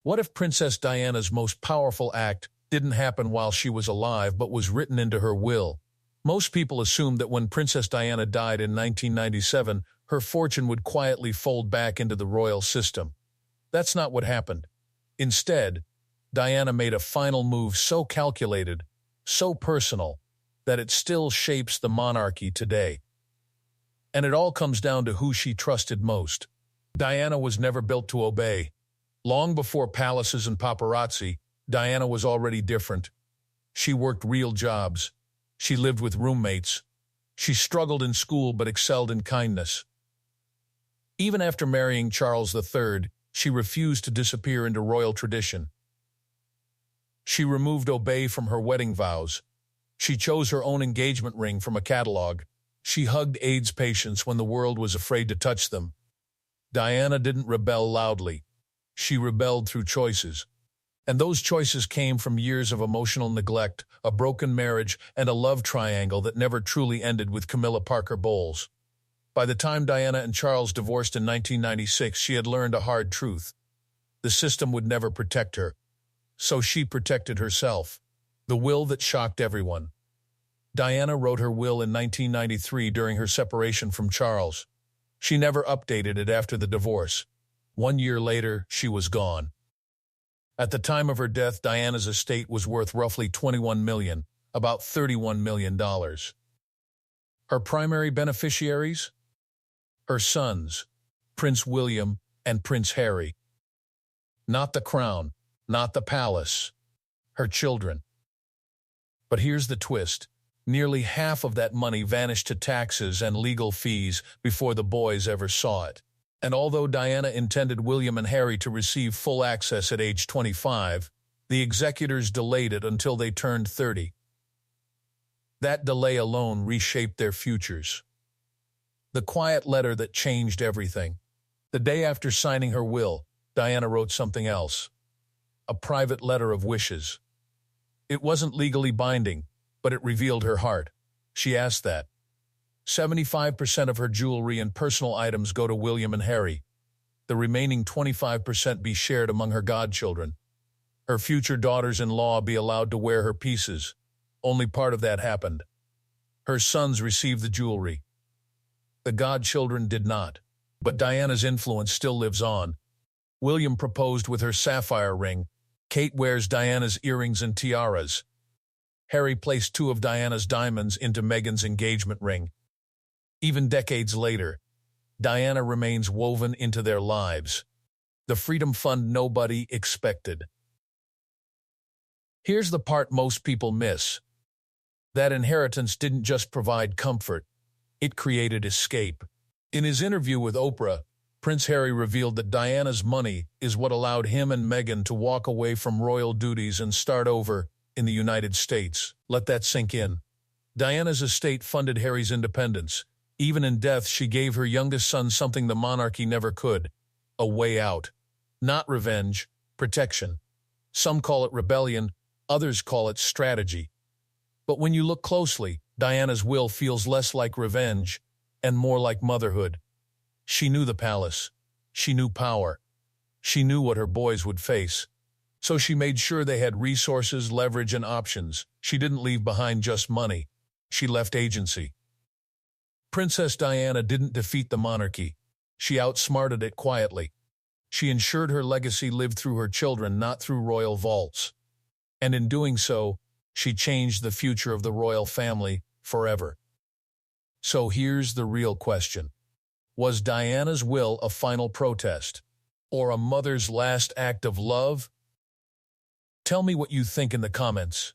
What if Princess Diana's most powerful act didn't happen while she was alive but was written into her will? Most people assumed that when Princess Diana died in 1997, her fortune would quietly fold back into the royal system. That's not what happened. Instead, Diana made a final move so calculated, so personal, that it still shapes the monarchy today. And it all comes down to who she trusted most. Diana was never built to obey. Long before palaces and paparazzi, Diana was already different. She worked real jobs. She lived with roommates. She struggled in school but excelled in kindness. Even after marrying Charles III, she refused to disappear into royal tradition. She removed obey from her wedding vows. She chose her own engagement ring from a catalog. She hugged AIDS patients when the world was afraid to touch them. Diana didn't rebel loudly. She rebelled through choices. And those choices came from years of emotional neglect, a broken marriage, and a love triangle that never truly ended with Camilla Parker Bowles. By the time Diana and Charles divorced in 1996, she had learned a hard truth. The system would never protect her. So she protected herself. The will that shocked everyone. Diana wrote her will in 1993 during her separation from Charles. She never updated it after the divorce. 1 year later, she was gone. At the time of her death, Diana's estate was worth roughly $21 million, about $31 million. Her primary beneficiaries? Her sons, Prince William and Prince Harry. Not the crown, not the palace, her children. But here's the twist. Nearly half of that money vanished to taxes and legal fees before the boys ever saw it. And although Diana intended William and Harry to receive full access at age 25, the executors delayed it until they turned 30. That delay alone reshaped their futures. The quiet letter that changed everything. The day after signing her will, Diana wrote something else. A private letter of wishes. It wasn't legally binding, but it revealed her heart. She asked that 75% of her jewelry and personal items go to William and Harry. The remaining 25% be shared among her godchildren. Her future daughters-in-law be allowed to wear her pieces. Only part of that happened. Her sons received the jewelry. The godchildren did not. But Diana's influence still lives on. William proposed with her sapphire ring. Kate wears Diana's earrings and tiaras. Harry placed 2 of Diana's diamonds into Meghan's engagement ring. Even decades later, Diana remains woven into their lives. The freedom fund nobody expected. Here's the part most people miss. That inheritance didn't just provide comfort, it created escape. In his interview with Oprah, Prince Harry revealed that Diana's money is what allowed him and Meghan to walk away from royal duties and start over in the United States. Let that sink in. Diana's estate funded Harry's independence. Even in death, she gave her youngest son something the monarchy never could, a way out. Not revenge, protection. Some call it rebellion, others call it strategy. But when you look closely, Diana's will feels less like revenge and more like motherhood. She knew the palace. She knew power. She knew what her boys would face. So she made sure they had resources, leverage, and options. She didn't leave behind just money. She left agency. Princess Diana didn't defeat the monarchy. She outsmarted it quietly. She ensured her legacy lived through her children, not through royal vaults. And in doing so, she changed the future of the royal family forever. So here's the real question. Was Diana's will a final protest, or a mother's last act of love? Tell me what you think in the comments.